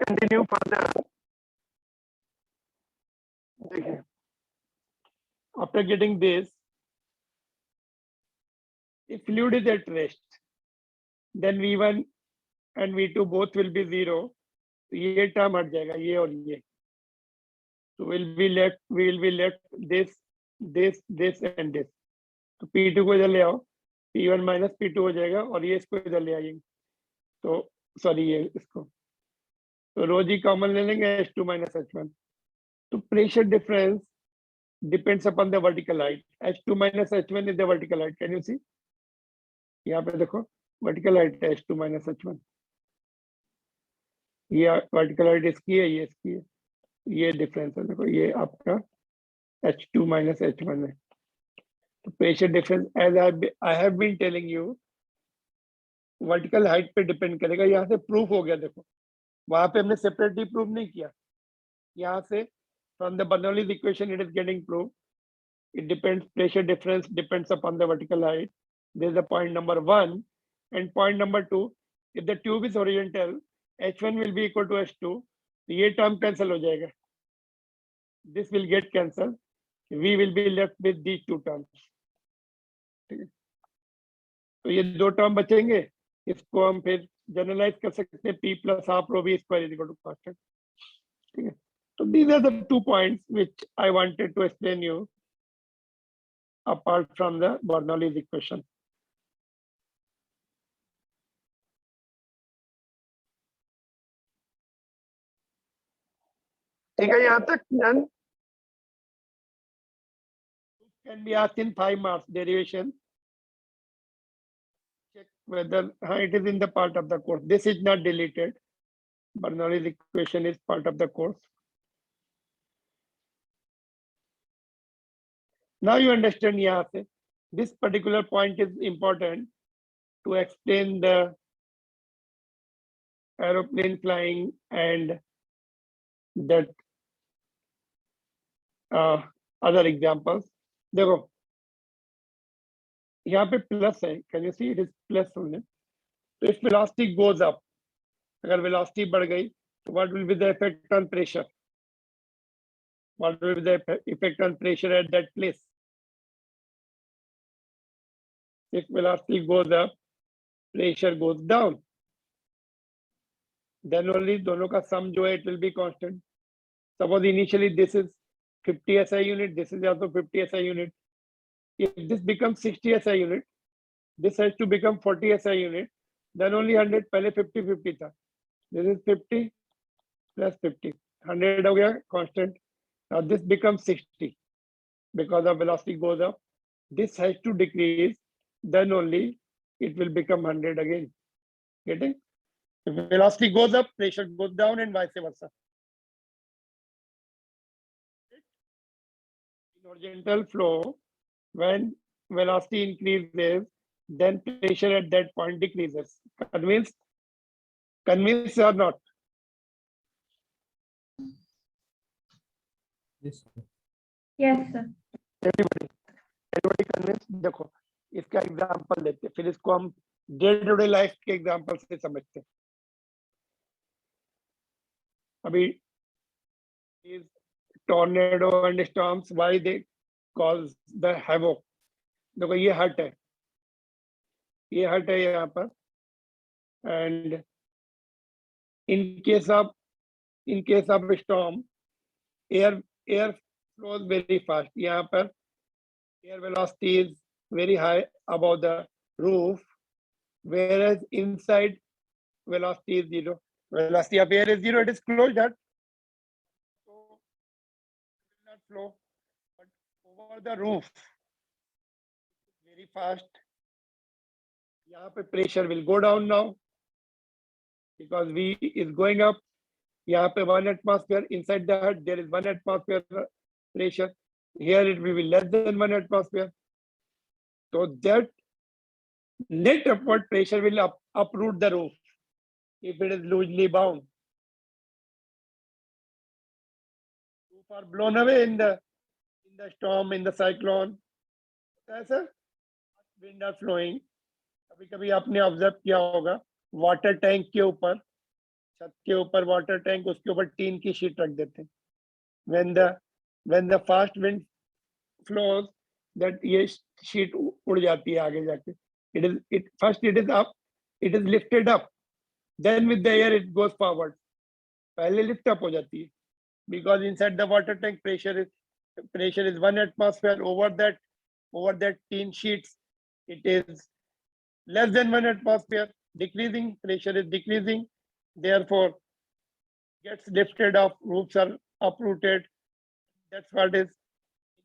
continue further. देखिए, after getting this, if fluid is at rest, then V1 and V2 both will be 0. तो ये term हट जाएगा, ये और ये. So we will be left this and this. तो P2 को इधर ले आओ, P1 माइनस P2 हो जाएगा और ये इसको इधर ले आएंगे. तो सॉरी ये इसको, तो रो जी कॉमन ले लेंगे, H2 माइनस H1. तो pressure difference depends upon the vertical height. H2 minus H1 is the vertical height. Can you see? यहाँ पे देखो vertical height है H2 minus H1. ये vertical height इसकी है, ये इसकी है. ये डिफरेंस है, देखो ये आपका H2 minus H1 है. तो pressure difference as I have been telling you, vertical height पे डिपेंड करेगा. यहाँ से प्रूफ हो गया, देखो वहां पे हमने सेपरेटली प्रूफ नहीं किया. यहाँ से from the Bernoulli's equation it is getting proved. It depends, pressure difference depends upon the vertical height. This is the point number 1. And point number 2, if the tube is horizontal, H1 will be equal to H2. तो ये term cancel हो जाएगा. This will get cancelled. We will be left with these two terms. ठीक है, तो ये दो term बचेंगे. इसको हम फिर जनरलाइज कर सकते हैं, P plus half rho V square is equal to constant. ठीक है, तो these are the 2 points which I wanted to explain you apart from the Bernoulli's equation. ठीक है, यहाँ तक done. Can be asked in 5 marks derivation. Check whether it is in the part of the course. This is not deleted. Bernoulli's equation is part of the course. Now you understand यहाँ से this particular point is important to explain the aeroplane flying and that other examples. देखो यहाँ पे plus है, can you see it is plus only. तो if velocity goes up, अगर velocity बढ़ गई, तो what will be the effect on pressure? What will be the effect on pressure at that place? If velocity goes up, pressure goes down. Then only दोनों का sum जो है it will be constant. Suppose initially this is 50 SI unit, this is also 50 SI unit. If this becomes 60 SI unit, this has to become 40 SI unit. Then only 100, पहले 50-50 था. This is 50 plus 50. 100 हो गया constant. Now this becomes 60 because the velocity goes up. This has to decrease. Then only it will become 100 again. Getting? If velocity goes up, pressure goes down and vice versa. In horizontal flow, when velocity increases, then pressure at that point decreases. Convinced? Convinced or not? Yes, sir. Yes, sir. Everybody convinced? देखो इसका example लेते हैं, फिर इसको हम day to day life के example से समझते हैं. अभी tornado and storms, why they cause the havoc. देखो ये हट है, ये हट है यहाँ पर. And in case of storm, air flows very fast. यहाँ पर air velocity is very high above the roof, whereas inside velocity is 0. Velocity of air is 0, it is closed at, so it will not flow. But over the roof, very fast. यहाँ पे pressure will go down now because V is going up. यहाँ पे 1 atmosphere inside the hut, there is 1 atmosphere pressure. Here it will be less than 1 atmosphere. So that net upward pressure will uproot the roof if it is loosely bound. Roof are blown away in the storm, in the cyclone. ऐसा wind are flowing. कभी-कभी आपने observe किया होगा water tank के ऊपर छत के ऊपर वाटर टैंक, उसके ऊपर टीन की शीट रख देते हैं. when the fast wind flows, that ये शीट उड़ जाती है आगे जाके. It is up, it is lifted up, then with the air it goes forward. पहले lift up हो जाती है, because inside the water tank pressure is 1 atmosphere. Over that tin sheets, it is less than 1 atmosphere. Decreasing, pressure is decreasing, therefore gets lifted up, roofs are uprooted. That's what is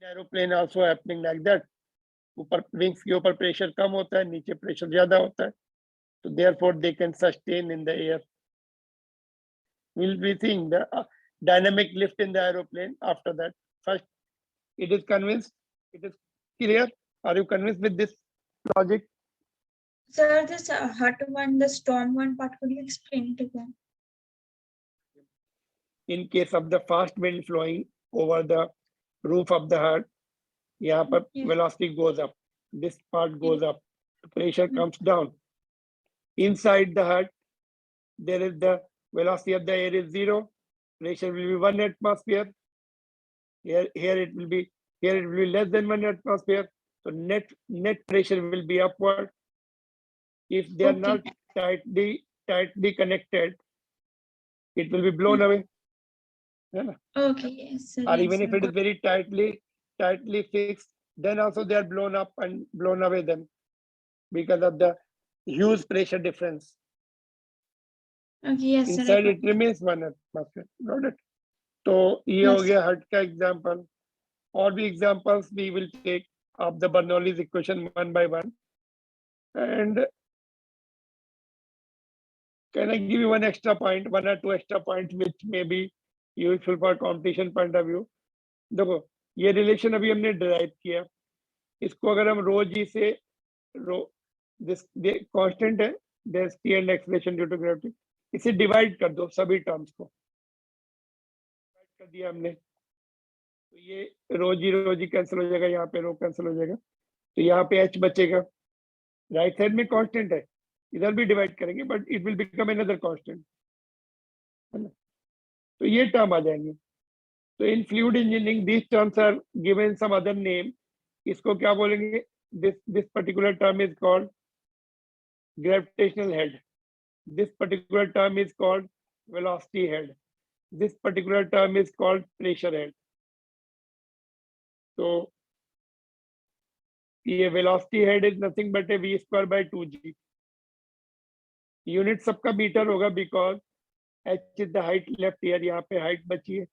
in aeroplane also happening like that. ऊपर wings के ऊपर pressure कम होता है, नीचे pressure ज्यादा होता है, so therefore they can sustain in the air. We'll be seeing the dynamic lift in the aeroplane after that. First, it is convinced, it is clear. Are you convinced with this logic? Sir, this hut one, the storm one part, could you explain it again? In case of the fast wind flowing over the roof of the hut, यहाँ पर Yeah. velocity goes up, this part goes Yeah. up, pressure comes down. Inside the hut, there is the velocity of the air is 0, pressure will be 1 atmosphere. Here it will be less than 1 atmosphere, so net pressure will be upward. If they are not tightly connected, it will be blown away. Yeah. Okay, yes, sir. Or Yes, even if sir. it is very tightly fixed, then also they are blown up and blown away then, because of the huge pressure difference. Okay, yes, sir. Inside it remains 1 atmosphere. Got it? तो ये हो Yes. गया हट का example. और भी examples we will take of the Bernoulli's equation one by one. And can I give you one or two extra points which may be useful for competition point of view? देखो, ये relation अभी हमने derive किया, इसको अगर हम रो जी से this constant है, there's T and acceleration due to gravity, इसे डिवाइड कर दो सभी टर्म्स को, डिवाइड कर दिया हमने, तो ये रो जी कैंसिल हो जाएगा, यहाँ पे रो कैंसिल हो जाएगा, तो यहाँ पे h बचेगा. राइट साइड में कांस्टेंट है, इधर भी डिवाइड करेंगे but it will become another constant, है ना? तो ये टर्म आ जाएंगे. तो in fluid engineering this terms are given some other name. इसको क्या बोलेंगे? This particular term is called gravitational head, this particular term is called velocity head, this particular term is called pressure head. तो ये velocity head is nothing but a v square by 2g. Unit सबका metre होगा because h is the height left ear, यहाँ पे height बची है,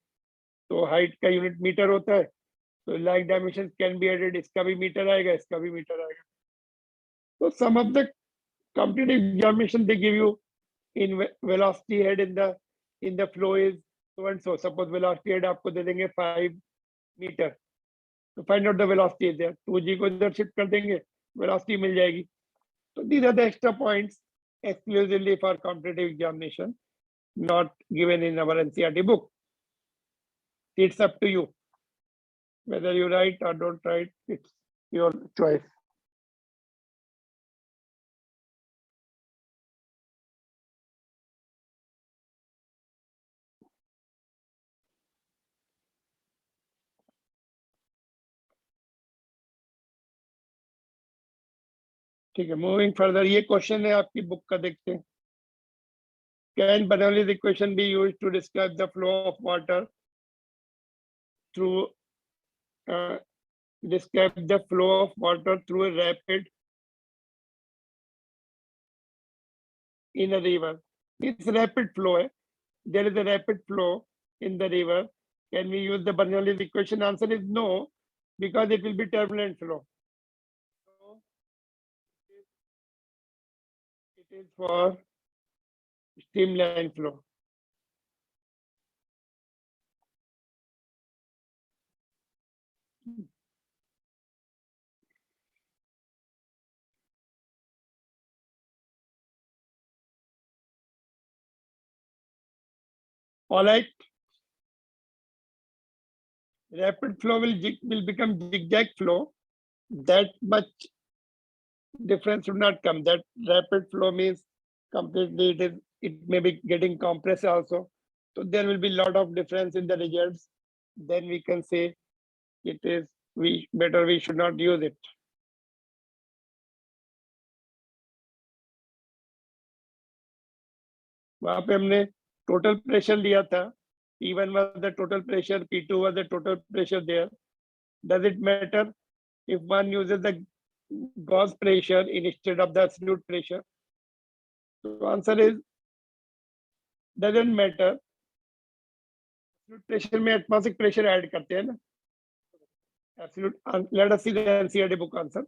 तो height का यूनिट मीटर होता है. तो like dimension can be added, इसका भी मीटर आएगा, इसका भी मीटर आएगा. तो some of the competitive examination they give you in velocity head in the flow is so and so. Suppose velocity head आपको दे देंगे 5 मीटर, तो find out the velocity is there, 2g को इधर शिफ्ट कर देंगे, velocity मिल जाएगी. So these are the extra points exclusively for competitive examination, not given in our NCERT book. It's up to you whether you write or don't write, it's your choice. ठीक है, moving further. ये question है आपकी book का, देखते हैं. Can Bernoulli's equation be used to describe the flow of water through a rapid in a river? It's rapid flow. There is a rapid flow in the river. Can we use the Bernoulli's equation? Answer is no, because it will be turbulent flow. So it is for streamline flow. All right. Rapid flow will become zigzag flow. That much difference should not come. That rapid flow means completely it is it may be getting compressed also. So there will be a lot of difference in the results. Then we can say it is we should not use it. वहां पे हमने total pressure लिया था. P1 was the total pressure, P2 was the total pressure there. Does it matter if one uses the gauge pressure instead of the absolute pressure? The answer is doesn't matter. Absolute pressure में atmospheric pressure add करते हैं ना. Absolute. Let us see the NCERT book answer.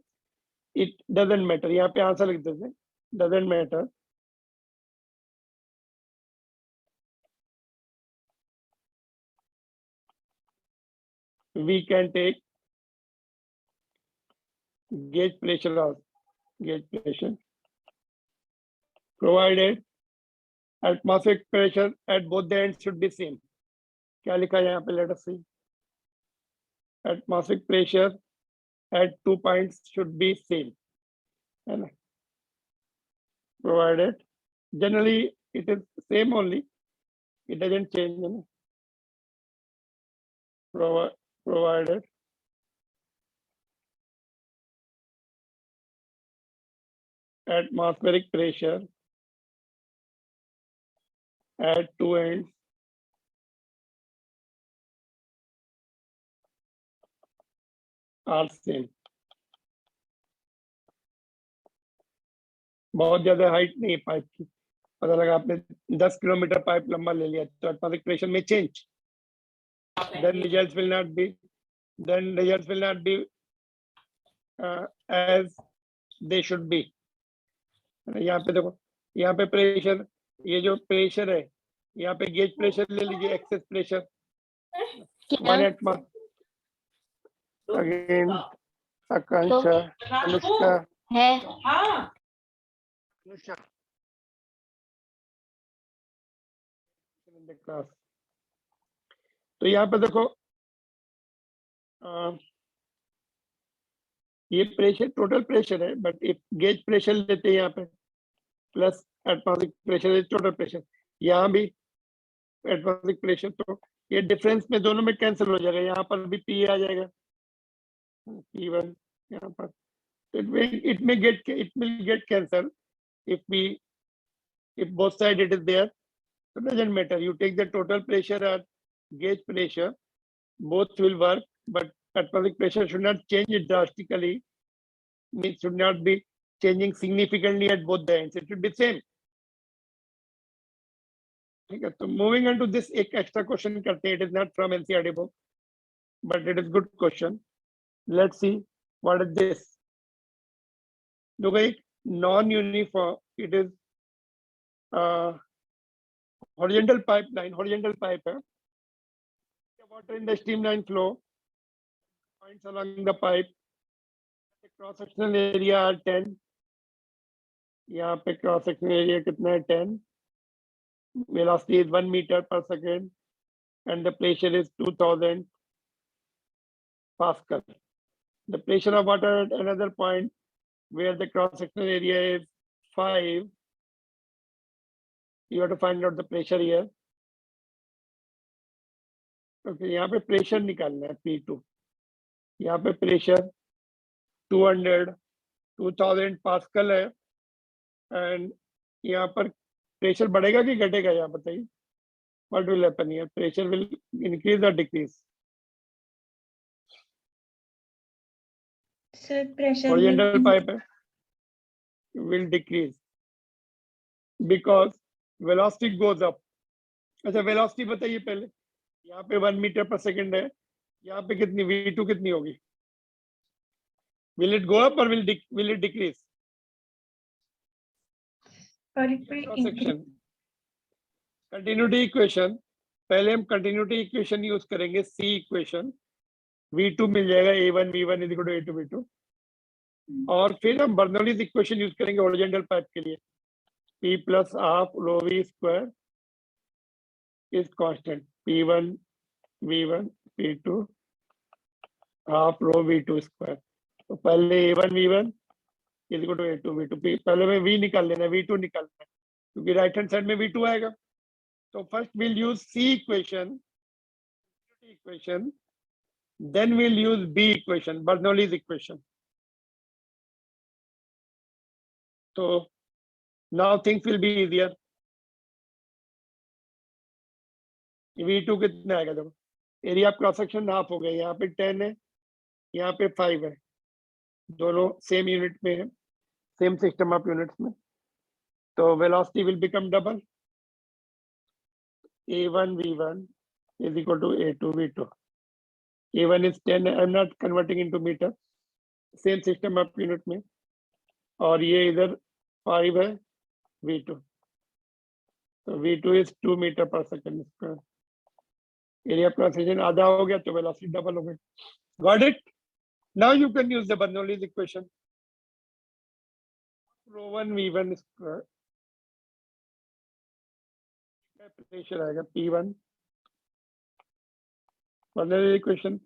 It doesn't matter. यहाँ पे answer लिख देते हैं. Doesn't matter. We can take gauge pressure of gauge pressure, provided atmospheric pressure at both the ends should be same. क्या लिखा है यहाँ पे? Let us see. Atmospheric pressure at 2 points should be same. है ना? Provided generally it is same only. It doesn't change. है ना? Provided atmospheric pressure at 2 ends are same. बहुत ज्यादा हाइट नहीं पाइप की. पता लगा आपने 10 किलोमीटर पाइप लंबा ले लिया तो एटमॉस्फेरिक प्रेशर में change. Then results will not be as they should be. यहाँ पे देखो, यहाँ पे प्रेशर, ये जो प्रेशर है यहाँ पे गेज प्रेशर ले लीजिए, एक्सेस प्रेशर 1 atmosphere. अगेन आकांक्षा, अनुष्का है. क्लास. तो यहाँ पे देखो ये प्रेशर टोटल प्रेशर है, बट इफ गेज प्रेशर लेते हैं यहाँ पे plus atmospheric pressure is total pressure, यहाँ भी एटमॉस्फेरिक प्रेशर, तो ये डिफरेंस में दोनों में कैंसिल हो जाएगा. यहाँ पर भी P आ जाएगा, P1 यहाँ पर. it will get cancelled if both side it is there. So it doesn't matter. You take the total pressure or gauge pressure, both will work, but atmospheric pressure should not change it drastically. It should not be changing significantly at both the ends. It should be same. ठीक है. तो moving on to this, एक extra question करते हैं. It is not from NCERT book, but it is good question. Let's see what is this. देखो एक non-uniform, it is horizontal pipeline, horizontal pipe है. Water in the streamline flow, points along the pipe. The cross-sectional area are 10. यहाँ पे cross-sectional area कितना है? 10. Velocity is 1 meter per second, and the pressure is 2000 Pascal. The pressure of water at another point where the cross-sectional area is 5. You have to find out the pressure here. Okay, यहाँ पे pressure निकालना है P2. यहाँ पे pressure 2000 pascal है, and यहाँ पर pressure बढ़ेगा कि घटेगा? यहाँ बताइए. What will happen here? Pressure will increase or decrease? Sir, pressure Horizontal pipe है, will decrease because velocity goes up. अच्छा, velocity बताइए पहले. यहाँ पे 1 मीटर पर सेकंड है, यहाँ पे कितनी V2 कितनी होगी? Will it go up or will it decrease? Section. Continuity equation. पहले हम continuity equation यूज करेंगे, C equation. V2 मिल जाएगा A1 V1 is equal to A2 V2. और फिर हम बर्नौलीज इक्वेशन यूज करेंगे हॉरिजॉन्टल पाइप के लिए. P plus half rho V square is constant. P1 V1 P2 half rho V2 square. तो पहले A1 V1 is equal to A2 V2. पहले में V निकाल लेना, V2 निकालना है. क्योंकि राइट हैंड साइड में V2 आएगा। तो first will use C equation, then we'll use B equation, Bernoulli's equation. So now things will be easier. V2 कितना आएगा? देखो area of cross section half हो गया, यहाँ पे 10 है, यहाँ पे 5 है, दोनों सेम यूनिट में है, सेम सिस्टम ऑफ यूनिट्स में। तो velocity will become double, A1 V1 is equal to A2 V2. A1 is 10, I am not converting into meter, same system of unit में, और ये इधर 5 है V2, तो V2 is 2 metre per second square. Area cross section आधा हो गया तो वेलोसिटी डबल हो गई। Got it? Now you can use the Bernoulli's equation, ρ1 V1 square, pressure आएगा P1, बर्नौलीज इक्वेशन।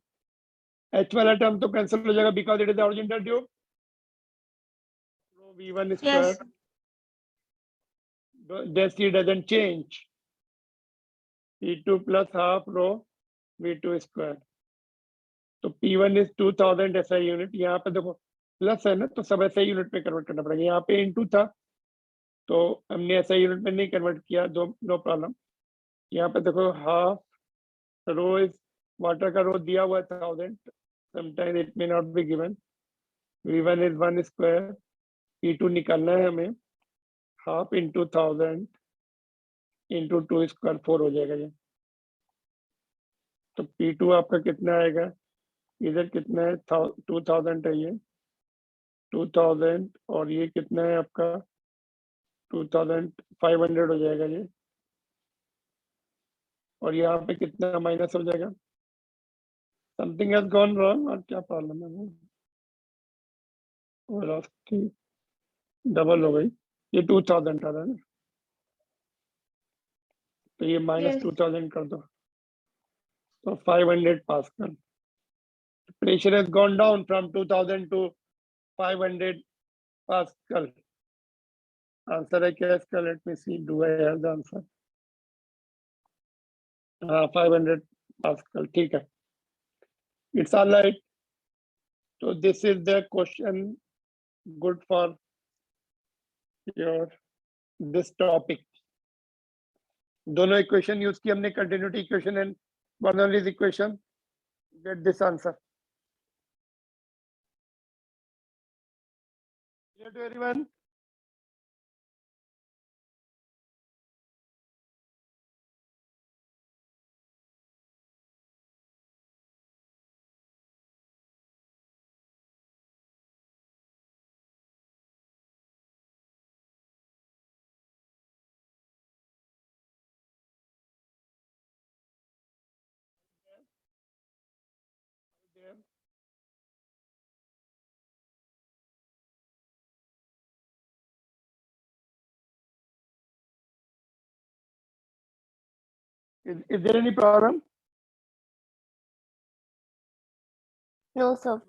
H वाला टर्म तो कैंसिल हो जाएगा because it is the horizontal tube. V1 square, Yes. density doesn't change, P2 plus half rho V2 square. तो P1 is 2000 SI unit, यहाँ पे देखो plus है ना, तो सब SI यूनिट में कन्वर्ट करना पड़ेगा। यहाँ पे इनटू था तो हमने SI यूनिट में नहीं कन्वर्ट किया, नो प्रॉब्लम। यहाँ पे देखो हाफ रो इज, वाटर का रो दिया हुआ है 1000, sometime it may not be given. V1 is 1 square, P2 निकालना है हमें, हाफ इंटू 1000 इंटू 2 स्क्वायर, 4 हो जाएगा ये। तो P2 आपका कितना आएगा? इधर कितना है? 2000 है ये, 2000, और ये कितना है आपका? 2500 हो जाएगा ये, और यहाँ पे कितना माइनस हो जाएगा? समथिंग हैज गॉन रॉन्ग, और क्या प्रॉब्लम है? वेलोसिटी डबल हो गई, ये 2000 आ रहा है ना, तो ये माइनस Yes. 2000 कर दो, तो 500 pascal. Pressure has gone down from 2000 to 500 pascal. Answer है क्या इसका? Let me see, do I have the answer? हाँ, 500 पास्कल, ठीक है, इट्स ऑल राइट। तो this is the question good for your this topic. दोनों इक्वेशन यूज की हमने, continuity equation and Bernoulli's equation. Get this answer. Clear to everyone? There. Is there any problem? No, sir.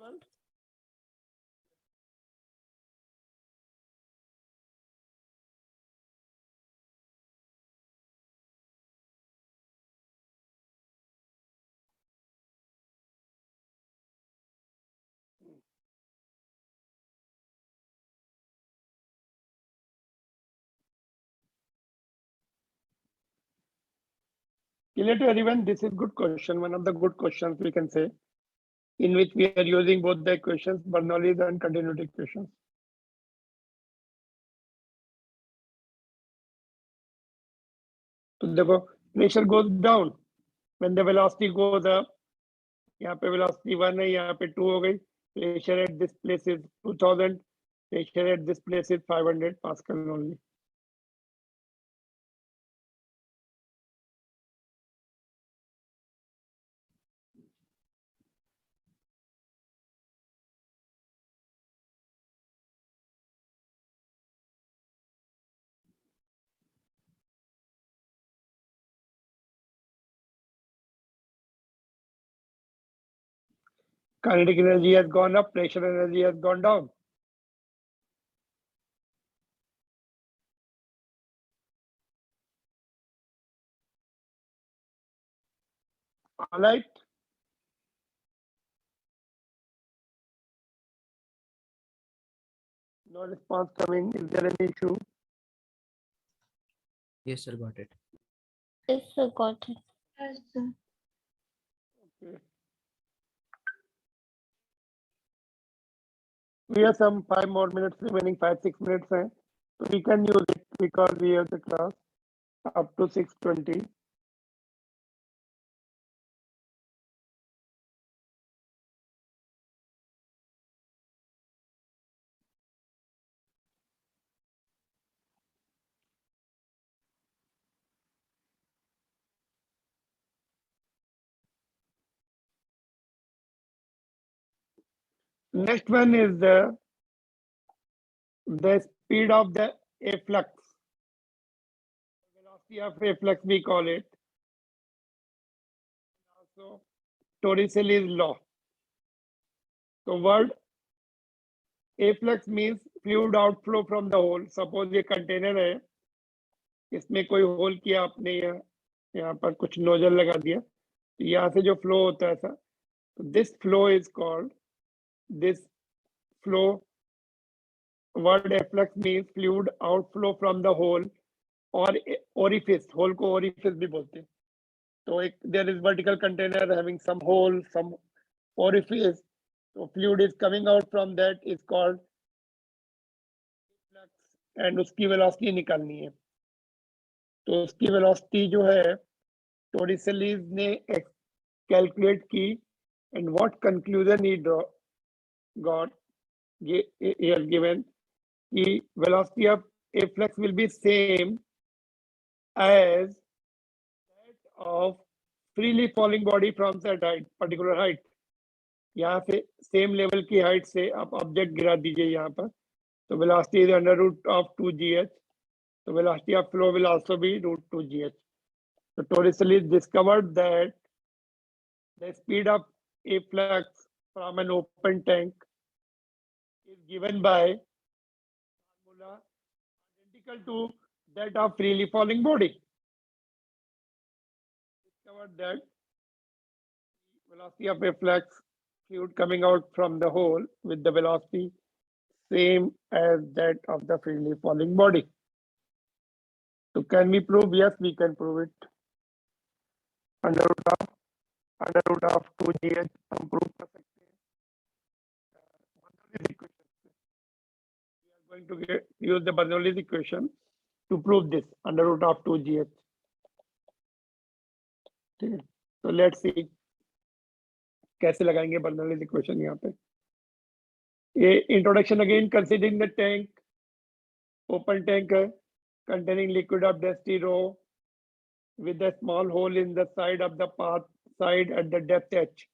Clear to everyone? This is good question. One of the good questions we can say, in which we are using both the equations, Bernoulli's and continuity equations. तो देखो pressure goes down when the velocity goes up. यहाँ पे velocity 1 है, यहाँ पे 2 हो गई। Pressure at this place is 2000. Pressure at this place is 500 Pascal only. Kinetic energy has gone up, pressure energy has gone down. All right. No response coming. Is there any issue? Yes, sir, got it. Yes, sir, got it. Yes, sir. Okay. We have some 5 more minutes remaining, 5-6 minutes. So we can use it because we have the class up to 6:20. Next one is the speed of the efflux. Velocity of efflux we call it. Also, Torricelli's law. So word efflux means fluid outflow from the hole. Suppose ये container है, इसमें कोई whole किया आपने, यहाँ पर कुछ nozzle लगा दिया, तो यहाँ से जो फ्लो होता है ऐसा, तो this flow is called, this flow, word efflux means fluid outflow from the hole or orifice. hole को orifice भी बोलते हैं. तो एक there is vertical container having some hole, some orifice, so fluid is coming out from that is called efflux and उसकी velocity निकालनी है. तो उसकी velocity जो है Torricelli's ने calculate की, and what conclusion he got here given, the velocity of efflux will be same as that of freely falling body from that height, particular height. यहाँ से same level की height से आप object गिरा दीजिए यहाँ पर, तो velocity is under root of 2gh. So velocity of flow will also be root 2gh. So Torricelli discovered that the speed of efflux from an open tank is given by formula identical to that of freely falling body. Discovered that velocity of efflux fluid coming out from the hole with the velocity same as that of the freely falling body. So can we prove? Yes, we can prove it. Under root of 2gh हम prove कर सकते हैं. Bernoulli's equation. We are going to use the Bernoulli's equation to prove this under root of 2gh. ठीक है, so let's see कैसे लगाएंगे Bernoulli's equation यहाँ पे. ये introduction again, considering the tank, open tank containing liquid of density rho with a small hole in the side of the path side at the depth h.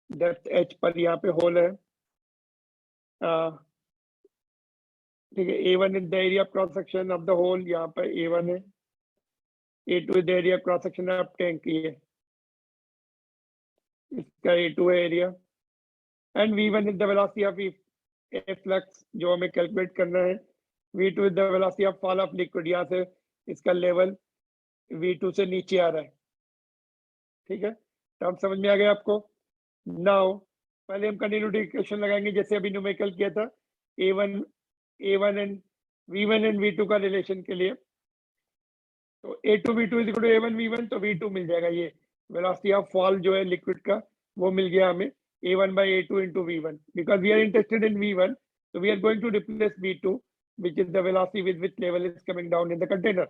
Depth h पर यहाँ पे hole है. ठीक है, A1 is the area of cross section of the hole, यहाँ पर A1 है. A2 is the area of cross section of tank, ये इसका A2 है area. And V1 is the velocity of efflux जो हमें calculate करना है. V2 is the velocity of fall of liquid, यहाँ से इसका level V2 से नीचे आ रहा है. ठीक है, तो अब समझ में आ गया आपको. Now पहले हम continuity equation लगाएंगे जैसे अभी न्यूमेरिकल किया था. A1 and V1 and V2 का रिलेशन के लिए, तो A2 V2 is equal to A1 V1, तो V2 मिल जाएगा. ये वेलोसिटी ऑफ फॉल जो है लिक्विड का वो मिल गया हमें A1 by A2 into V1. Because we are interested in V1, so we are going to replace V2, which is the velocity with which level is coming down in the container.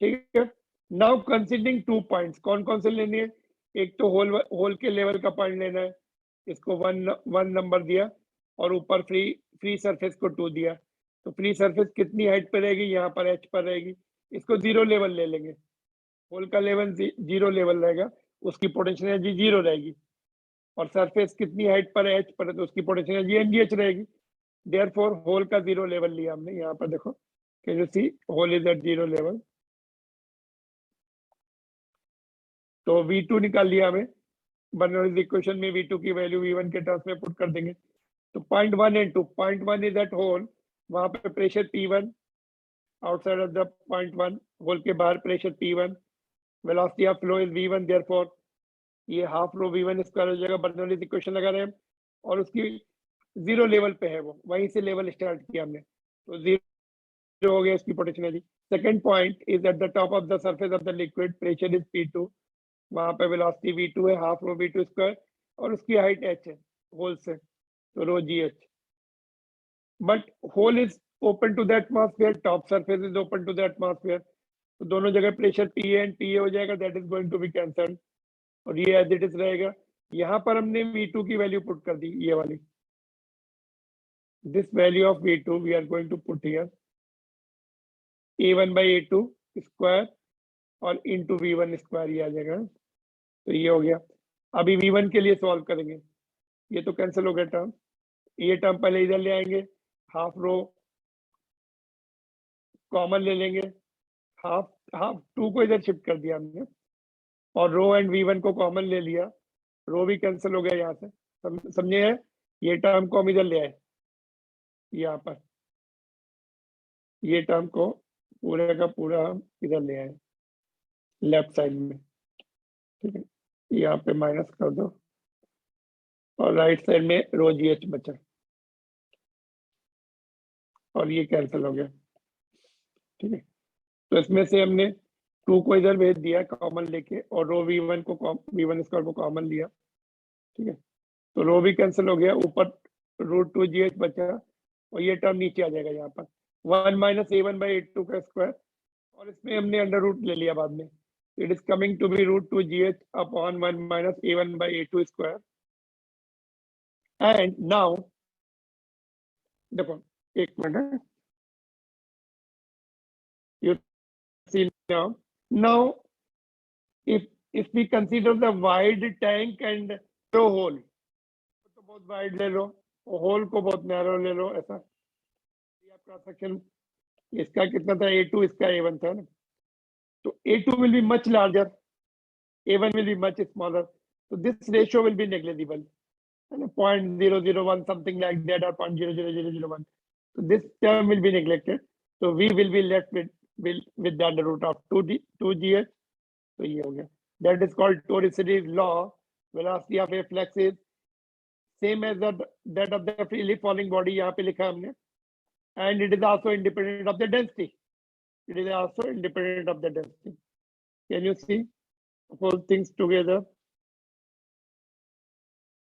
ठीक है. Now considering 2 points, कौन कौन से लेने हैं? एक तो whole के लेवल का पॉइंट लेना है, इसको 1 नंबर दिया और ऊपर फ्री सरफेस को 2 दिया. तो फ्री सरफेस कितनी हाइट पे रहेगी? यहाँ पर h पर रहेगी. इसको 0 लेवल ले लेंगे. होल का लेवल 0 लेवल रहेगा, उसकी पोटेंशियल एनर्जी 0 रहेगी. और सरफेस कितनी हाइट पर है? h पर है, तो उसकी पोटेंशियल एनर्जी mgh रहेगी. देयरफॉर होल का 0 लेवल लिया हमने. यहाँ पर देखो, can you see hole is at 0 level. तो V2 निकाल लिया हमें. बर्नौलीज इक्वेशन में V2 की वैल्यू V1 के टर्म्स में पुट कर देंगे. तो point 1 and 2. Point 1 is at hole, वहां पे pressure P1, outside of the point 1, hole के बाहर pressure P1, velocity of flow is V1, therefore ये हाफ रो v1 स्क्वायर हो जाएगा, बर्नौलीज इक्वेशन लगा रहे हैं, और उसकी 0 लेवल पे है, वो वहीं से लेवल स्टार्ट किया हमने, तो 0 हो गया इसकी potential. Second point is at the top of the surface of the liquid, pressure is P2, वहां पे वेलोसिटी v2 है, हाफ रो v2 स्क्वायर, और उसकी हाइट h है होल से, तो rho gh। But hole is open to the atmosphere, top surface is open to the atmosphere, तो दोनों जगह प्रेशर P एंड PA हो जाएगा, that is going to be cancelled, और ये एज इट इज रहेगा। यहाँ पर हमने v2 की वैल्यू पुट कर दी, ये वाली, this value of v2 we are going to put here, a1 by a2 square और इंटू v1 स्क्वायर, ये आ जाएगा, तो ये हो गया। अभी v1 के लिए सॉल्व करेंगे, ये तो कैंसिल हो गया टर्म, ये टर्म पहले इधर ले आएंगे, हाफ रो कॉमन ले लेंगे, हाफ 2 को इधर शिफ्ट कर दिया हमने, और रो एंड v1 को कॉमन ले लिया, रो भी कैंसिल हो गया यहाँ से, समझे है? ये टर्म को हम इधर ले आए, यहाँ पर ये टर्म को पूरे का पूरा हम इधर ले आए लेफ्ट साइड में, ठीक है, यहाँ पे माइनस कर दो, और राइट साइड में रो gh बचा, और ये कैंसिल हो गया, ठीक है। तो इसमें से हमने 2 को इधर भेज दिया कॉमन लेके, और रो v1 v1 स्क्वायर को कॉमन लिया, ठीक है, तो रो भी कैंसिल हो गया, ऊपर √2gh बचा, और ये टर्म नीचे आ जाएगा यहाँ पर 1 - a1 by a2 का स्क्वायर, और इसमें हमने अंडर रूट ले लिया बाद में, it is coming to be √2gh upon 1 - a1 by a2 square. And now देखो, एक minute, you see now if we consider the wide tank and narrow hole, तो बहुत वाइड ले लो, होल को बहुत नैरो ले लो, ऐसा क्रॉस सेक्शन, इसका कितना था a2, इसका a1 था ना, तो a2 will be much larger, a1 will be much smaller, so this ratio will be negligible, 0.001 something like that, or 0.00001, so this term will be neglected, so we will be left with the under root of 2gh, तो ये हो गया, that is called Torricelli's law, velocity of a flux is same as that of the freely falling body, यहाँ पे लिखा हमने, and it is also independent of the density, it is also independent of the density, can you see whole things together?